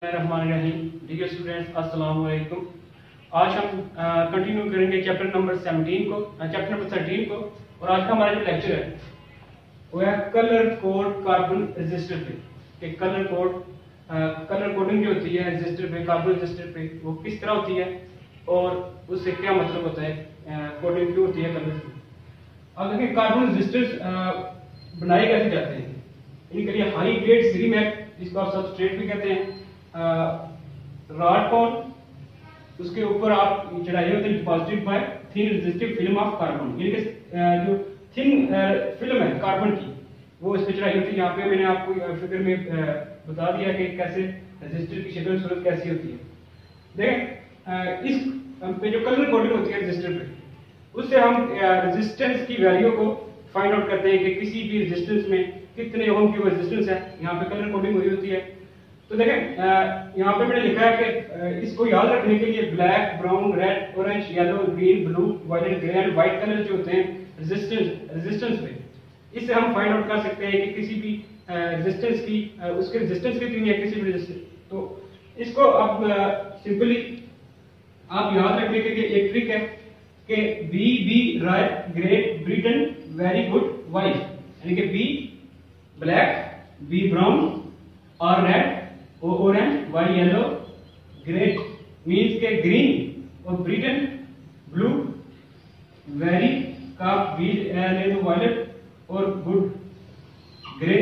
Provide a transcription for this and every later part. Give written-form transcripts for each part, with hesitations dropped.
Dear students, अस्सलाम वालेकुम। आज हम कंटिन्यू करेंगे चैप्टर नंबर 17 को, चैप्टर नंबर 13 को। और आज का हमारा जो लेक्चर है वो है कलर कोड कार्बन रजिस्टर पे। कि कलर कोडिंग जो होती है रजिस्टर पे, कार्बन रजिस्टर पे, वो किस तरह होती है और उससे क्या मतलब होता है, कोडिंग क्यों होती है कलर की। अब देखिए कार्बन रजिस्टर्स बनाए कैसे जाते हैं। इनके लिए हाई ग्रेड सीरीमैट, जिसको आप सबस्ट्रेट भी कहते हैं, रॉड कोन, उसके ऊपर आप चढ़ाए होते हैं deposited bye thin resistive film of carbon. यानी कि जो थिन फिल्म है कार्बन की वो इस पे चढ़ाई होती है। यहाँ पे मैंने आपको फिगर में बता दिया कि कैसे रजिस्टर की शक्ल सूरत कैसी होती है। देखें इस पे जो कलर कोडिंग होती है रजिस्टर पे, उससे हम रेजिस्टेंस की वैल्यू को फाइंड आउट करते हैं कि किसी भी रेजिस्टेंस में कितने ओम की वो रेजिस्टेंस है। यहाँ पे कलर कोडिंग हुई होती है। तो देखें यहाँ पे मैंने लिखा है कि इसको याद रखने के लिए black, brown, red, orange, yellow, green, blue, violet, grey and white colour जो होते हैं रेजिस्टेंस पे, इससे हम फाइंड आउट कर सकते हैं कि किसी भी रेजिस्टेंस की उसकी रेजिस्टेंस कितनी है किसी भी रेजिस्टेंस। तो इसको अब सिंपली आप याद रखने के लिए एक ट्रिक है कि B right, great, Britain, very good, white. यानी कि बी ब्लैक, बी ब्राउन, और red, orange, Y yellow, great means के ग्रीन, और ब्रिटन ब्लू, वेरी का बी ले तो वायलेट, और गुड ग्रे,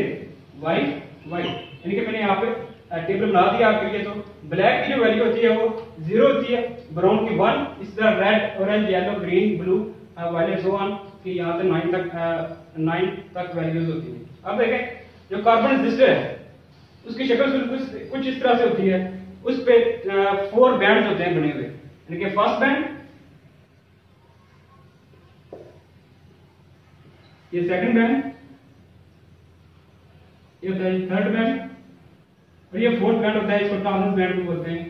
वाइट वाइट। यानी कि मैंने यहाँ पे टेबल बना दिया आपके लिए। तो ब्लैक की जो वैल्यू होती है वो 0 होती है, ब्राउन की 1, इस तरह red, orange, yellow, green, blue, violet, so on कि यहाँ से 9 तक वैल्यूज होती है। अब देखें जो कार्बन रजिस्टर है उसकी शक्ल कुछ इस तरह से होती है। उस पे 4 बैंड्स होते हैं बने हुए। यानी कि फर्स्ट बैंड, ये सेकंड बैंड, ये होता है थर्ड बैंड, और ये फोर्थ बैंड होता है। इसको टॉलरेंस बैंड भी बोलते हैं।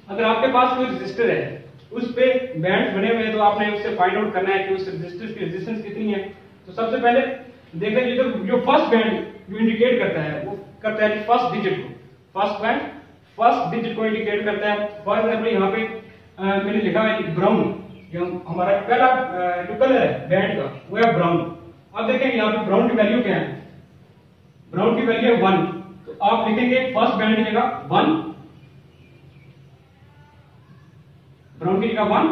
अगर आपके पास कोई रजिस्टर है उस पे बैंड्स बने हुए हैं तो आपने उससे फाइंड आउट करना है कि उस रजिस्टर की रेजिस्टेंस कितनी है। तो सबसे पहले देखें जो फर्स्ट बैंड जो इंडिकेट करता है वो करता है फर्स्ट डिजिट को। फर्स्ट बैंड फर्स्ट डिजिट को इंडिकेट करता है। फॉर एग्जांपल यहाँ पे मैंने लिखा है ब्राउन, जो हमारा पहला जो कलर है बैंड का वो है ब्राउन। अब देखें यहाँ पे ब्राउन की वैल्यू क्या है। ब्राउन की वैल्यू है 1, तो आप लिखेंगे फर्स्ट बैंड की जगह 1, ब्राउन की जगह 1।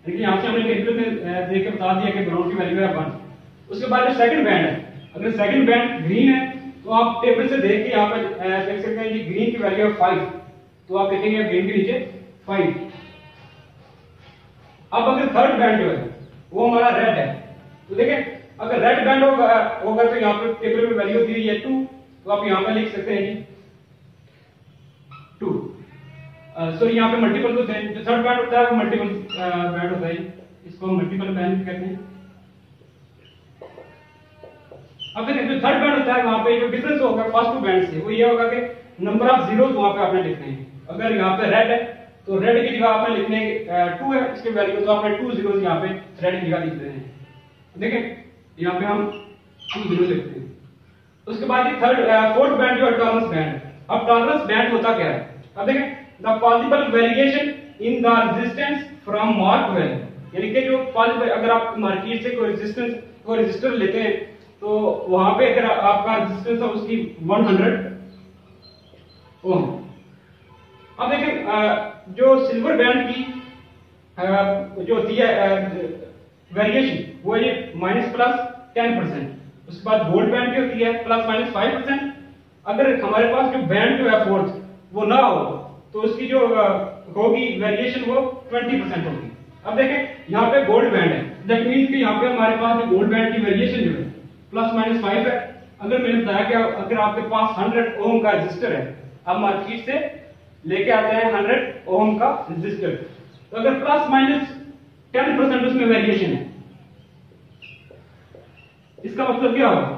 देखिए यहाँ से हमने टेबल में देख के बता दिया कि ब्राउन की वैल्यू है 1। उसके बाद जो सेकंड बैंड है, अगर सेकंड बैंड ग्रीन है तो आप टेबल से देख के यहाँ पर देख सकते हैं कि ग्रीन की वैल्यू है 5, तो आप लिखेंगे ग्रीन के नीचे 5। अब अगर थर्ड बैंड जो है वो हमारा रेड है, तो देखें अगर रेड बैंड होगा तो यहाँ पे टेबल में वैल्यू दी है 2, तो आप यहाँ पर लिख सकते हैं जी 2। सॉरी यहाँ पे मल्टीपल होते हैं। जो थर्ड बैंड होता है वो मल्टीपल बैंड होता है, इसको मल्टीपल बैंड कहते हैं। अब देखिए जो थर्ड बैंड होता है वहां पे जो डिफरेंस होगा फर्स्ट 2 बैंड से वो ये होगा कि नंबर ऑफ जीरोस वहां पे आपने लिखने हैं। अगर यहाँ पे रेड है तो रेड की जगह आपने लिखने 2 है इसकी वैल्यू, तो आपने 2 जीरोस यहाँ पे रेड की जगह लिख रहे हैं। देखें यहाँ पे हम 2 जीरो लिखते हैं। उसके बाद ये फोर्थ बैंड जो है टॉलरेंस बैंड। अब टॉलरेंस बैंड होता क्या है। अब देखें the possible variation in the resistance from mark value, यानी कि जो पॉसिबल, अगर आप मार्केट से कोई रेजिस्टर लेते हैं तो वहां पे अगर आपका रेजिस्टेंस है उसकी 100 ओम। अब देखें जो सिल्वर बैंड की जो होती है वेरिएशन वो है -+10%। उसके बाद गोल्ड बैंड की होती है +-5%। अगर हमारे पास जो बैंड जो है फोर्थ वो ना हो तो उसकी जो होगी वेरिएशन वो 20% होगी। अब देखें यहाँ पे गोल्ड बैंड है, दैट मींस कि यहाँ पे हमारे पास जो गोल्ड बैंड की वेरिएशन जो है +-5 है। अगर मैंने बताया कि अगर आपके पास 100 ओम का रेजिस्टर है, आप मार्केट से लेके आते हैं 100 ओम का रेजिस्टर, तो अगर +-10% उसमें वेरिएशन है, इसका मतलब क्या होगा।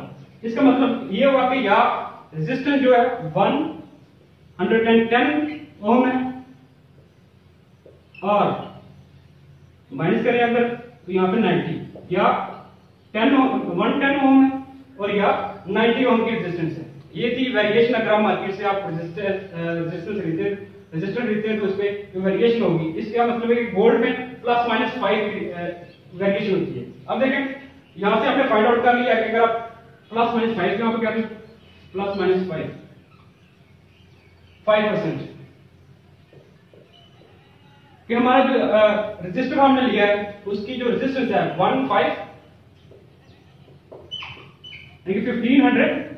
इसका मतलब ये होगा कि या रेजिस्टेंस जो है 110 ओम है, और माइनस करें अगर तो यहाँ पे 90, या 110 ओम है और या 90 ओम की रेजिस्टेंस है। ये थी वेरिएशन। अगर आप मार्केट से आप रेजिस्टेंस खरीदते हैं तो उसपे जो वेरिएशन होगी, इसका मतलब है कि गोल्ड में प्लस माइनस 5 वेरिएशन होती है। अब देखें यहां से आपने फाइंड आउट कर लिया कि अगर आप प्लस माइनस 5 यहां पर क्या है, प्लस माइनस 5% कि हमारा जो रेजिस्टर हमने लिया है उसकी जो रेजिस्टेंस है 15 1500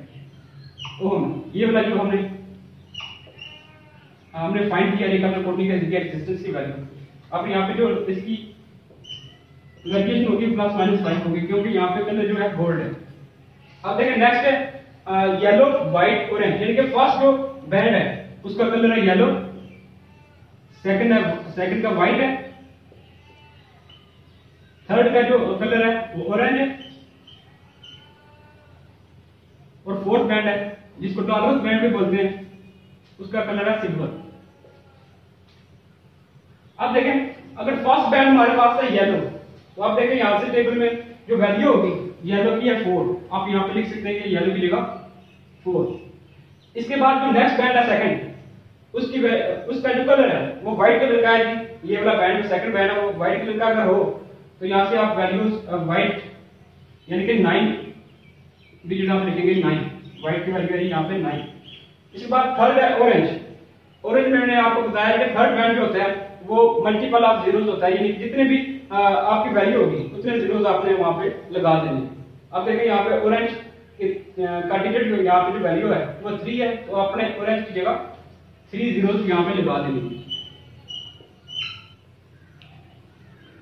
ओम, ये वाला जो हमने फाइंड किया निकालना कोटिंग का जरिए रेजिस्टेंस की वैल्यू। अब यहाँ पे जो इसकी वेरिएशन होगी प्लस माइनस 5 होगी क्योंकि यहाँ पे कलर जो है गोल्ड है। अब देखें नेक्स्ट है येलो व्हाइट ऑरेंज, यानी कि फर्स्ट जो बैंड है उसका कलर है येलो, सेकंड का व्हाइट है, थर्ड का जो कलर है वो ऑरेंज है और फोर्थ बैंड है जिसको टॉलरेंस बैंड भी बोलते हैं उसका कलर है सिल्वर। अब देखें अगर फर्स्ट बैंड हमारे पास है येलो तो आप देखें यहां से टेबल में जो वैल्यू होगी येलो की है 4, आप यहां पे लिख सकते हैं कि येलो की जगह 4। इसके बाद जो नेक्स्ट बैंड है सेकंड उसका जो कलर है वो व्हाइट कलर का है जी। ये वाला बैंड जो सेकंड बैंड है वो व्हाइट कलर का अगर हो तो यहां से आप वैल्यूज व्हाइट यानी कि 9 डिजिट आप लिखेंगे 9, व्हाइट की वैल्यू है यहां पे 9। इसके बाद थर्ड है ऑरेंज। ऑरेंज में मैंने आपको बताया कि थर्ड बैंड जो होता है वो मल्टीपल ऑफ जीरोस होता है, यानी जितने भी आपकी वैल्यू होगी उतने जीरोस आपने वहां पे लगा देने। अब देखें यहाँ पे ऑरेंज का डिजिट जो यहाँ पे जो वैल्यू है वो 3 है तो आपने ऑरेंज की जगह 3 जीरोस यहाँ पे लगा देनी।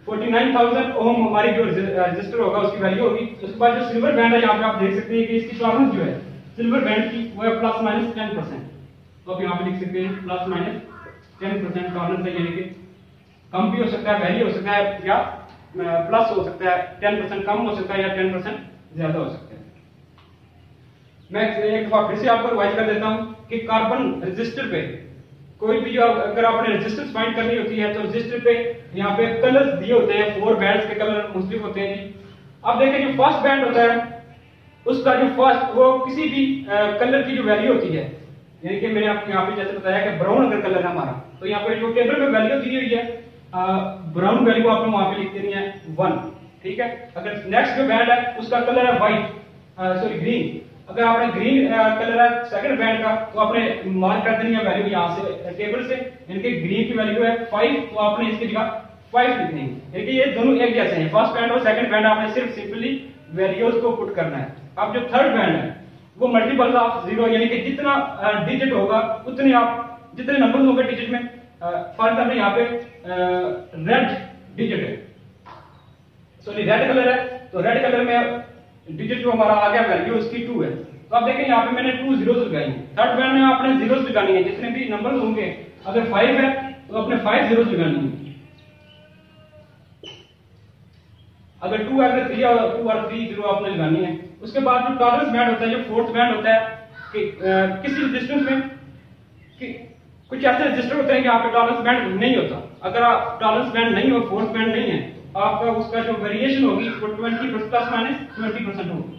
49,000 ओम हमारी जो रजिस्टर होगा उसकी वैल्यू होगी। उसके बाद जो सिल्वर बैंड है यहाँ पे आप देख सकते हैं कि इसकी टॉलरेंस जो है सिल्वर बैंड की वो है प्लस माइनस 10%, तो आप यहाँ पे लिख सकते हैं प्लस माइनस 10% टॉलरेंस है, यानी कि कम भी हो सकता है, वैरी हो सकता है या प्लस हो सकता है, 10% कम हो सकता है या 10% ज्यादा हो सकता है। मैं एक बार फिर से आपको रिवाइज कर देता हूं कि कार्बन रजिस्टर पे कोई भी जो अगर आपने रेजिस्टेंस फाइंड करनी होती है तो रजिस्टर पे यहाँ पे कलर्स दिए होते हैं, 4 बैंड्स के कलर मुख्तलिफ होते हैं जी। अब देखें जो फर्स्ट बैंड होता है उसका जो फर्स्ट वो किसी भी कलर की जो वैल्यू होती है, यानी कि मैंने आपको यहाँ पे जैसे बताया कि ब्राउन अगर कलर है हमारा तो यहाँ पे जो टेबल में वैल्यू दी हुई है ब्राउन वैल्यू आपने वहां पे लिख देनी है 1, ठीक है। अगर नेक्स्ट जो बैंड है उसका कलर है व्हाइट सॉरी ग्रीन, अगर आपने ग्रीन कलर है सेकंड बैंड का तो आपने मार्क कर देनी है वैल्यू यहाँ से टेबल से, यानी कि ग्रीन की वैल्यू है 5 तो आपने इसकी जगह 5 लिखनी है, यानी कि ये दोनों एक जैसे हैं। फर्स्ट बैंड और सेकंड बैंड आपने सिर्फ सिंपली वैल्यूज को पुट करना है। अब जो थर्ड बैंड है वो मल्टीपल ऑफ जीरो, यानी कि जितना डिजिट होगा उतने आप जितने नंबर होंगे डिजिट में। फॉर एग्जाम्पल यहाँ पे रेड डिजिट है, सॉरी रेड कलर है तो रेड कलर में डिजिट जो हमारा आ गया वैल्यू उसकी 2 है, तो आप देखें यहाँ पे मैंने 2 जीरोस लगाई हैं। थर्ड बैंड में आपने जीरोस लगानी है, जितने भी नंबर होंगे अगर 5 है तो आपने 5 जीरोस लगानी है, अगर 2 है तो 2 और 3 जीरो आपने लगानी है। उसके बाद जो टॉलरेंस बैंड होता है जो फोर्थ बैंड होता है कि किसी रेजिस्टेंस में कि कुछ ऐसे रजिस्टर होते हैं कि यहाँ पे टॉलरेंस बैंड नहीं होता। अगर आप टॉलरेंस बैंड नहीं हो, फोर्थ बैंड नहीं है तो आपका उसका जो वेरिएशन होगी वो 20 प्लस माइनस 20% होगी,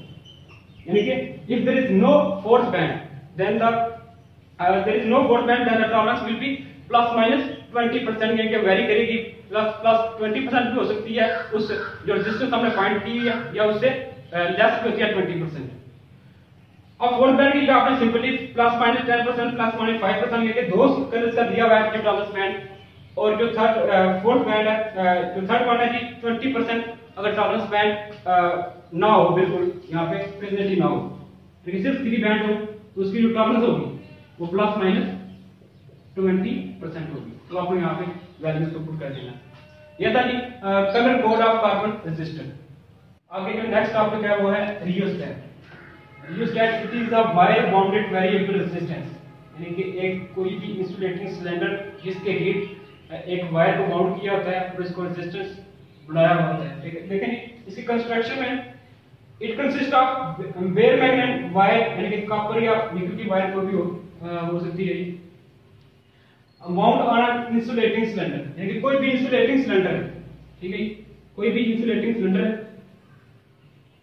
यानी कि if there is no fourth band then there is no fourth band then the tolerance will be plus minus 20%, यानी कि वेरी करेगी, प्लस 20% भी हो सकती है उस जो रेजिस्टेंस हमने फाइंड की है या उससे लेस भी होती है 20%। अब फोर्थ बैंड की आपने simply plus minus 10% plus minus 5% लेके दो कलर्स का दिया हुआ है जो टॉलरेंस बैंड, और जो फोर्थ बैंड है जो थर्ड बैंड है जी 20% अगर टॉलरेंस बैंड ना हो, बिल्कुल यहाँ पे प्रेजेंटली ना हो, लेकिन सिर्फ 3 बैंड हो तो उसकी जो टॉलरेंस होगी वो प्लस माइनस 20% होगी, तो आपको यहाँ पे वैल्यूज को पुट कर देना। यह था जी colour code of carbon resistor. आगे जो नेक्स्ट टॉपिक है वो है rheostat. Rheostat it is a wire bounded variable resistance, यानी कि एक कोई भी इंसुलेटिंग सिलेंडर जिसके हीट एक वायर को बाउंड किया होता है और इसको रेजिस्टेंस बनाया हुआ होता है। देखें इसकी कंस्ट्रक्शन में it consist of bare magnet wire, यानी कि कॉपर या निकल की वायर कोई भी हो सकती है, माउंट ऑन इंसुलेटिंग सिलेंडर, यानी कि कोई भी इंसुलेटिंग सिलेंडर, ठीक है, कोई भी इंसुलेटिंग सिलेंडर है,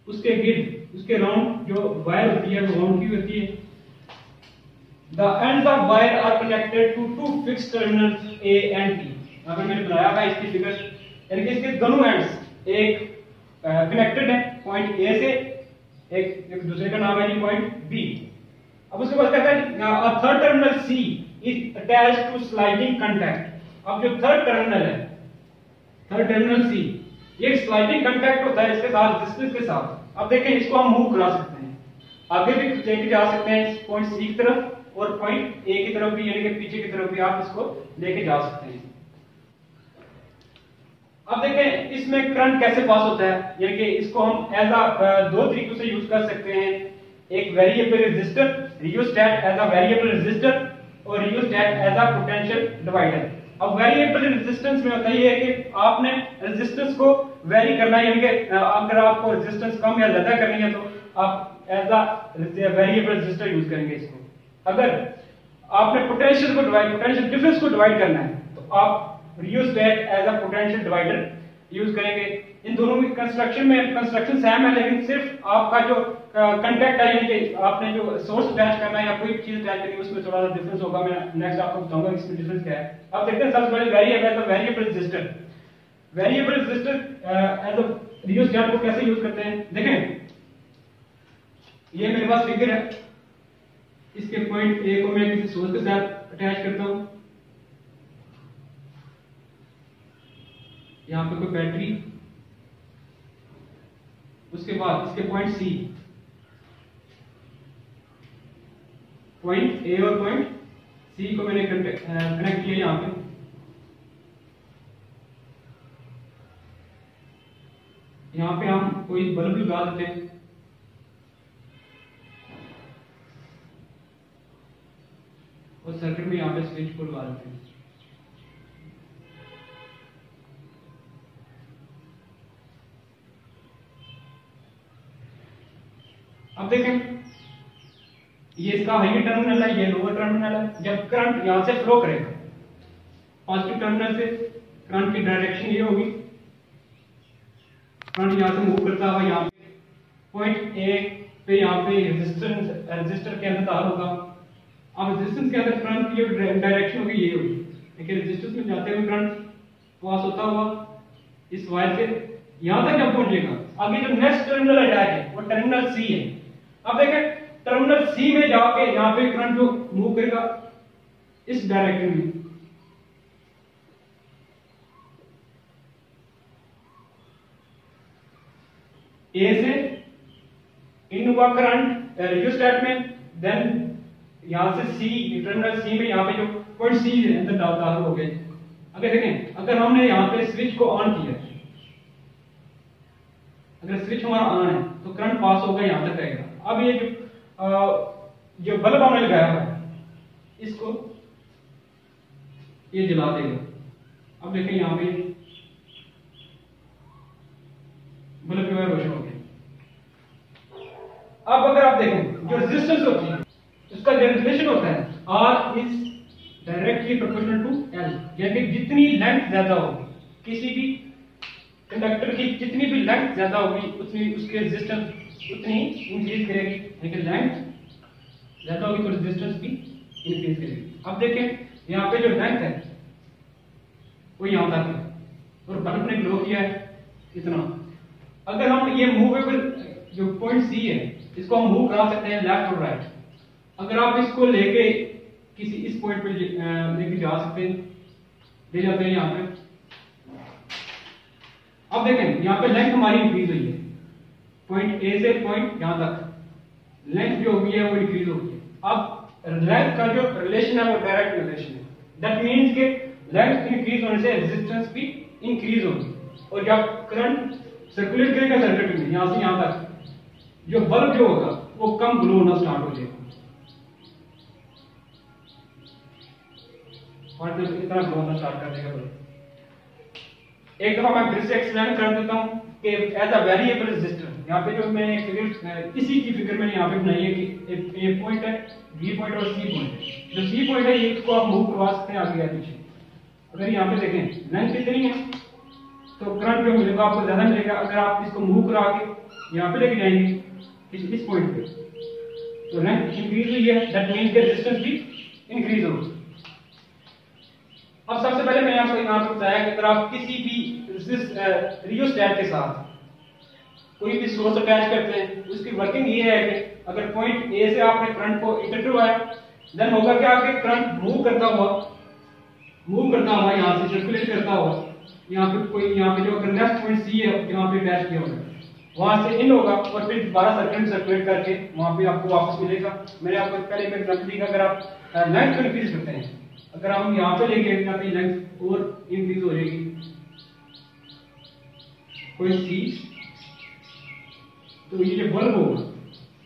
कोई भी इंसुलेटिंग सिलेंडर है, कोई भी इंसुलेटिंग सिलेंडर है, कोई भी इंसुलेटिंग सिलेंडर है, कोई भी इंसुलेटिंग सिलेंडर है, कोई भी इंसुलेटिंग सिलेंडर है, ठीक है, कोई भी इंसुलेटिंग सिलेंडर है, उसके गिर्द उसके राउंड जो वायर होती है वो राउंड की होती है। The ends of wire are connected to two fixed terminals A and B। अगर मैंने बनाया है इसकी फिगर, यानी कि इसके दोनों एंड्स एक कनेक्टेड है पॉइंट A से, एक दूसरे का नाम है जी पॉइंट B। अब उसके बाद कहता है third terminal C is attached to sliding contact। अब जो थर्ड टर्मिनल है, थर्ड टर्मिनल C, ये स्लाइडिंग कांटेक्ट होता है इसके साथ, रेजिस्टेंस के साथ। अब देखें इसको हम मूव करा सकते हैं, आगे भी लेके जा सकते हैं पॉइंट C की तरफ और पॉइंट A की तरफ भी, यानी कि पीछे की तरफ भी आप इसको लेके जा सकते हैं। अब देखें इसमें करंट कैसे पास होता है, यानी कि इसको हम एज दो तरीकों से यूज कर सकते हैं। एक variable resistor, rheostat as a variable resistor, और rheostat as a potential divider. अब वेरिएबल रेजिस्टेंस में होता है कि आपने रेजिस्टेंस को वेरी करना है, यानी कि अगर आपको रेजिस्टेंस कम या ज्यादा करनी है तो आप as a variable resistor use करेंगे इसको। अगर आपने पोटेंशियल डिफरेंस को डिवाइड करना है तो आप rheostat as a potential divider use करेंगे। इन दोनों में कंस्ट्रक्शन सेम है, लेकिन सिर्फ आपका जो कंटेक्ट है, यानी कि आपने जो सोर्स अटैच करना है या कोई चीज अटैच करनी है उसमें थोड़ा सा डिफरेंस होगा। मैं नेक्स्ट आपको बताऊंगा इसमें डिफरेंस क्या है। अब देखते हैं सबसे पहले variable resistor. Variable resistor as a rheostat को कैसे यूज करते हैं, देखें ये मेरे पास फिगर है, इसके पॉइंट A को मैं किसी सोर्स के साथ अटैच करता हूं, यहां पे कोई बैटरी, उसके बाद इसके पॉइंट C, पॉइंट A और पॉइंट C को मैंने कनेक्ट किया यहां पे। यहां पे हम कोई बल्ब लगा देते हैं, और सर्किट में यहां पे स्विच को लगा देते हैं। अब देखें ये इसका हाई टर्मिनल है, ये लोअर टर्मिनल है। जब करंट यहां से फ्लो करेगा पॉजिटिव टर्मिनल से, करंट की डायरेक्शन ये होगी, करंट यहां से मूव करता हुआ यहां पे पॉइंट A पे यहां पे रेजिस्टर के अंदर दाखिल होगा। अब रेजिस्टेंस के अंदर करंट की जो डायरेक्शन होगी ये होगी, लेकिन रेजिस्टेंस में जाते हुए करंट पास होता हुआ इस वायर से यहां तक जब पहुंचेगा, आगे जो नेक्स्ट टर्मिनल अटैच है वो टर्मिनल C है। अब देखें टर्मिनल C में जाके यहां पे करंट जो मूव करेगा इस डायरेक्शन में, A से इन हुआ करंट रियोस्टैट में, देन यहां से C, टर्मिनल C में यहां पे जो पॉइंट C है अंदर दाखिल हो गए। अगर देखें अगर हमने यहां पे स्विच को ऑन किया, अगर स्विच हमारा ऑन है तो करंट पास होगा यहां तक आएगा। अब ये जो बल्ब हमने लगाया हुआ है इसको ये जला देगा। अब देखें यहां पे बल्ब जो है रोशन हो गया। अब अगर आप देखें जो रेजिस्टेंस होती है उसका जो रिलेशन होता है R is directly proportional to L, यानी जितनी लेंथ ज्यादा होगी, किसी भी कंडक्टर की जितनी भी लेंथ ज्यादा होगी उतनी उसके रेजिस्टेंस उतनी इंक्रीज करेगी, लेकिन लेंथ ज्यादा होगी तो रेजिस्टेंस भी इंक्रीज करेगी। अब देखें यहाँ पे जो लेंथ है वो यहाँ तक है और बल्ब ने ग्लो किया है इतना। अगर हम ये मूवेबल जो पॉइंट C है इसको हम मूव करा सकते हैं लेफ्ट और राइट। अगर आप इसको लेके किसी इस पॉइंट पे लेके जा सकते हैं, ले जाते हैं यहाँ पे। अब देखें यहाँ पे लेंथ हमारी इंक्रीज हुई है, पॉइंट A से पॉइंट यहाँ तक लेंथ जो हुई है वो इंक्रीज हो गई है। अब लेंथ का जो रिलेशन है वो डायरेक्ट रिलेशन है, दैट मीन्स के लेंथ इंक्रीज होने से रेजिस्टेंस भी इंक्रीज होगी, और जब करंट सर्कुलेट करेगा सर्किट में यहाँ से यहाँ तक, जो बल्ब जो होगा वो कम ग्लो होना स्टार्ट हो जाएगा और इतना ग्लो होना स्टार्ट कर देगा बल्ब। एक दफा मैं फिर से एक्सप्लेन कर देता हूं कि एज अ वेरिएबल रेजिस्टर, यहाँ पे जो मैंने फिगर इसी की फिगर मैंने यहाँ पे बनाई है कि एक ए पॉइंट है, बी पॉइंट और सी पॉइंट है। जो सी पॉइंट है ये इसको आप मूव करवा सकते हैं आगे या पीछे। अगर यहाँ पे देखें लेंथ कितनी है तो करंट जो मिलेगा आपको ज्यादा मिलेगा। अगर आप इसको मूव करा के यहाँ पे लेके जाएंगे इस पॉइंट पे, तो लेंथ इंक्रीज हुई है, दैट मींस के रेजिस्टेंस भी इंक्रीज होगी। अब सबसे पहले मैंने आपको यहाँ पे बताया कि अगर आप किसी भी रियोस्टैट के साथ कोई भी सोर्स अटैच करते हैं, उसकी वर्किंग ये है कि अगर पॉइंट ए से आपने करंट को इंटर हुआ है, देन होगा क्या कि करंट मूव करता हुआ यहाँ से सर्कुलेट करता हुआ यहाँ पे जो नेक्स्ट पॉइंट सी है यहाँ पे अटैच किया होगा, वहां से इन होगा और फिर दोबारा सर्कुलेट करके वहां पे आपको वापस मिलेगा। मैंने आपको पहले में एग्जांपल दिया, अगर आप लेंथ को इंक्रीज करते हैं, अगर हम यहाँ पे लेंगे यहाँ पे लेंथ और इंक्रीज हो जाएगी, कोई सी, तो ये जो बल्ब होगा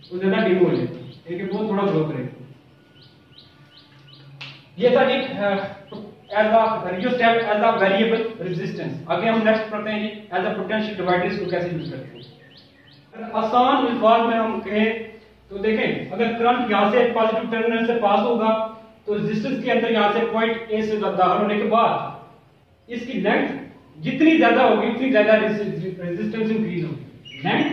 वो ज्यादा डिम हो जाएगा, लेकिन वो थोड़ा ग्रो करेगा। ये था जी as a rheostat as a variable resistance. आगे हम नेक्स्ट पढ़ते हैं जी एज अ पोटेंशियल डिवाइडर, इसको कैसे यूज करते हैं। आसान अल्फाज में हम कहें तो देखें, अगर करंट यहां से पॉजिटिव टर्मिनल से पास होगा तो रेजिस्टेंस के अंदर यहां से पॉइंट ए से दाखिल होने के बाद इसकी लेंथ जितनी ज्यादा होगी उतनी ज्यादा रेजिस्टेंस इंक्रीज होगी। लेंथ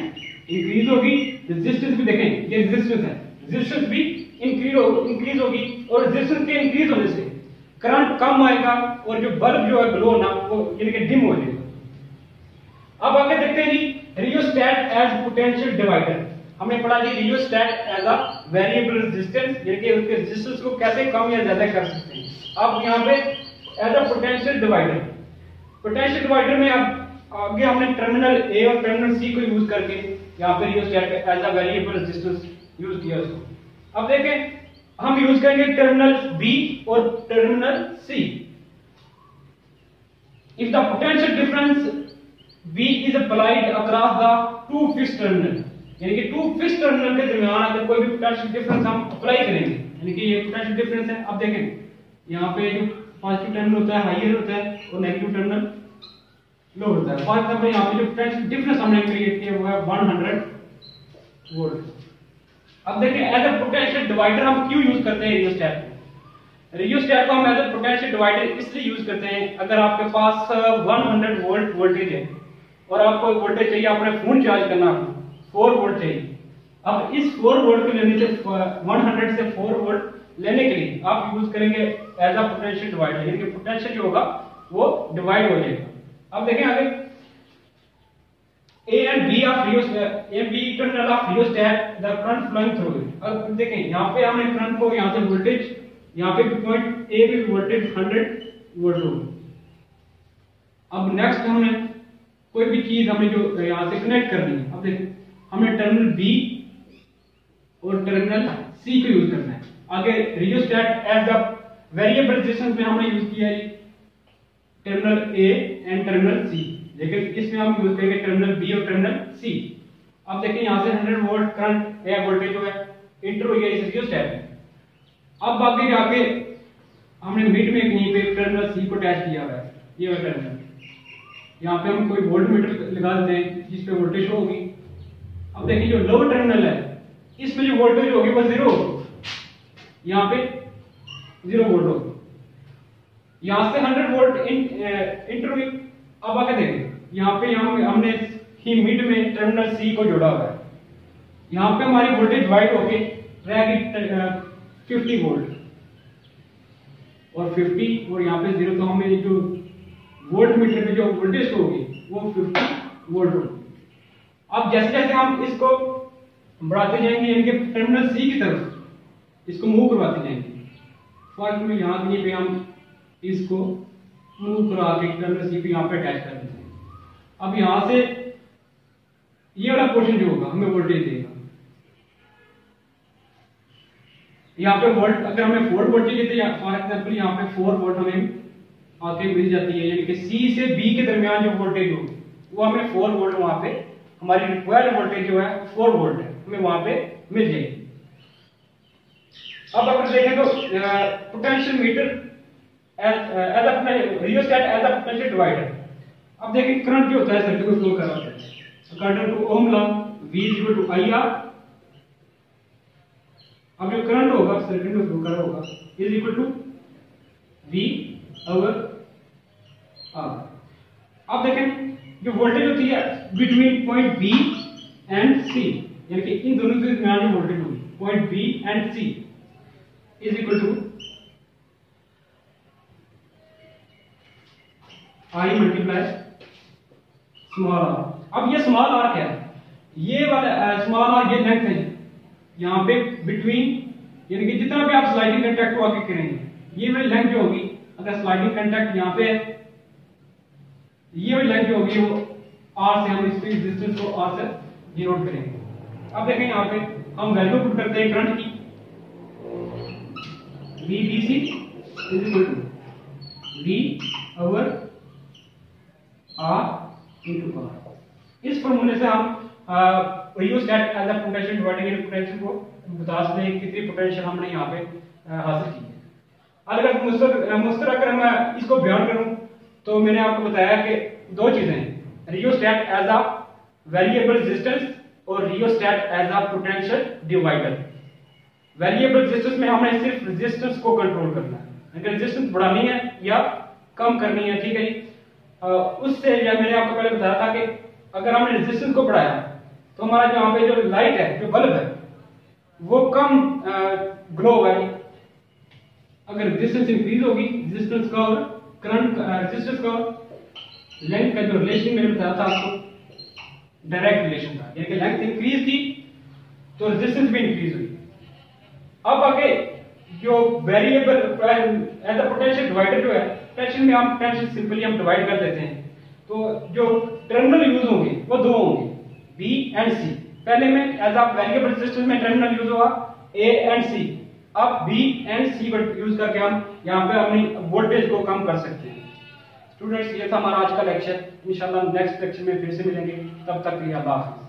इंक्रीज होगी, रेजिस्टेंस भी देखें, ये रेजिस्टेंस है, रेजिस्टेंस भी इंक्रीज होगी और रेजिस्टेंस के इंक्रीज होने से करंट कम आएगा और जो बल्ब जो है ग्लो ना वो यानी कि डिम हो जाएगा। अब आगे देखते हैं जी रियोस्टैट एज पोटेंशियल डिवाइडर। हमने पढ़ा जी rheostat as a variable resistance, यानी कि उसके रेजिस्टेंस को कैसे कम या ज्यादा कर सकते हैं। अब यहाँ पे as a potential divider, potential divider में अब आगे हमने टर्मिनल ए और टर्मिनल सी को यूज करके यहाँ पे rheostat as a variable resistance use किया उसको। अब देखें हम यूज करेंगे टर्मिनल बी और terminal C. If the potential difference V is applied across the two fixed terminal, यानी कि टू फिक्स टर्मिनल के दरमियान अगर कोई भी पोटेंशियल डिफरेंस हम अप्लाई करेंगे, यानी कि ये पोटेंशियल डिफरेंस है। अब देखें यहाँ पे जो पॉजिटिव टर्मिनल होता है हाइयर होता है और नेगेटिव टर्मिनल लो होता है। फॉर एग्जांपल यहाँ पे जो पोटेंशियल डिफरेंस हमने क्रिएट किया वो है 100 वोल्ट। अब देखें एज अ पोटेंशियल डिवाइडर हम क्यों यूज करते हैं रियोस्टैट को। रियोस्टैट को हम एज अ पोटेंशियल डिवाइडर इसलिए यूज करते हैं, अगर आपके पास 100 वोल्ट वोल्टेज है और आपको वोल्टेज चाहिए, आपने फोन चार्ज करना, 4 वोल्ट चाहिए। अब इस 4 वोल्ट को लेने से 100 से 4 वोल्ट लेने के लिए आप यूज करेंगे एज अ पोटेंशियल डिवाइडर, यानी कि पोटेंशियल जो होगा वो डिवाइड हो जाएगा। अब देखें आगे A and B of rheostat, A B terminal of rheostat, the current flowing through it। अब देखें यहाँ पे हमने करंट को यहाँ से वोल्टेज, यहाँ पे भी पॉइंट A पे वोल्टेज 100 वोल्ट होगा। अब नेक्स्ट हमने कोई भी चीज हमने जो यहाँ से कनेक्ट करनी है, अब देखें हमने टर्मिनल B और टर्मिनल C को यूज करना है। आगे rheostat as the variable resistance में हमने यूज किया है terminal A and terminal C, लेकिन इसमें हम यूज करेंगे टर्मिनल B और टर्मिनल C। अब देखिए यहाँ से 100 वोल्ट करंट या वोल्टेज जो है इंटर हो गया इस रियोस्टैट में। अब आगे जाके हमने मिड में कहीं पे टर्मिनल C को अटैच किया हुआ है, ये वाला टर्मिनल, यहाँ पे हम कोई वोल्ट मीटर लगा देते हैं जिस पे वोल्टेज होगी। अब देखिए जो लो टर्मिनल है इसमें जो वोल्टेज होगी वो 0 होगी, यहाँ पे 0 वोल्ट होगी, यहाँ से 100 वोल्ट इंटर हुई। अब आगे देखें यहाँ पे हमने ही मिड में टर्मिनल C को जोड़ा हुआ है, यहाँ पे हमारी वोल्टेज डिवाइड होके रहेगी 50 वोल्ट और 50 और यहाँ पे 0, तो हमें जो वोल्ट मीटर पे जो वोल्टेज होगी वो 50 वोल्ट होगी। अब जैसे जैसे हम इसको बढ़ाते जाएंगे यानी कि टर्मिनल C की तरफ इसको मूव करवाते जाएंगे, फॉर एग्जांपल यहाँ कहीं पे हम इसको मूव करा के टर्मिनल C पे यहाँ पे अटैच कर देते हैं। अब यहाँ से ये वाला पोर्शन जो होगा हमें वोल्टेज देगा, यहाँ पे वोल्ट अगर हमें 4 वोल्ट चाहिए तो फॉर एग्जांपल यहाँ पे 4 वोल्ट हमें आके मिल जाती है, यानी कि C से B के दरमियान जो वोल्टेज होगी वो हमें 4 वोल्ट, वहां पे हमारी रिक्वायर्ड वोल्टेज जो है 4 वोल्ट है, हमें वहां पे मिल जाएगी। अब अगर देखें तो potential meter as a rheostat as a potential divider. अब देखें करंट जो होता है सर्किट को फ्लो कर रहा है according to Ohm law V = IR। अब जो करंट होगा सर्किट में फ्लो कर रहा होगा = V/R। अब देखें जो वोल्टेज होती है between point B and C, यानी कि इन दोनों के दरमियान जो वोल्टेज होगी point B and C is equal to I multiply small R. अब ये स्मॉल आर क्या है? ये वाला स्मॉल आर ये लेंथ है यहाँ पे बिटवीन, यानी कि जितना भी आप स्लाइडिंग कंटैक्ट को आगे करेंगे ये वाली लेंथ जो होगी, अगर स्लाइडिंग कंटैक्ट यहाँ पे है, ये वाली लेंथ जो होगी वो आर से हम इस रेजिस्टेंस को आर से डिनोट करेंगे। अब देखें यहाँ पे हम वैल्यू पुट करते हैं करंट की, VBC is equal to V over R into R। इस फॉर्मूले से हम rheostat as a potential dividing इन पोटेंशियल को बता सकते हैं कितनी पोटेंशियल हमने यहाँ पे हासिल की है। अगर मुस्तर अगर मैं इसको बयान करूं तो मैंने आपको बताया कि दो चीजें हैं, rheostat as a variable resistance और rheostat as a potential divider. Variable resistance में हमने सिर्फ रेजिस्टेंस को कंट्रोल करना है, अगर रेजिस्टेंस बढ़ानी है या कम करनी है, ठीक है जी। उससे या मैंने आपको पहले बताया था कि अगर हमने रेजिस्टेंस को बढ़ाया तो हमारा जो यहाँ पे जो लाइट है, जो बल्ब है, वो कम ग्लो होगा। अगर रेजिस्टेंस इंक्रीज होगी, रेजिस्टेंस का और करंट रेजिस्टेंस का लेंथ का जो रिलेशन मैंने बताया था आपको, डायरेक्ट रिलेशन था, यानी कि लेंथ इंक्रीज थी तो रेजिस्टेंस भी इंक्रीज हुई। अब आगे जो variable as a potential divider जो है, पोटेंशियल में हम पोटेंशियल सिंपली हम डिवाइड कर देते हैं, तो जो टर्मिनल यूज होंगे वो दो होंगे, B एंड C। पहले में एज अ वेरिएबल रेजिस्टेंस में टर्मिनल यूज हुआ A एंड C। अब B एंड C को यूज करके हम यहाँ पे अपनी वोल्टेज को कम कर सकते हैं। स्टूडेंट्स, ये था हमारा आज का लेक्चर। इंशाल्लाह नेक्स्ट लेक्चर में फिर से मिलेंगे, तब तक के लिए अल्लाह हाफ़िज़।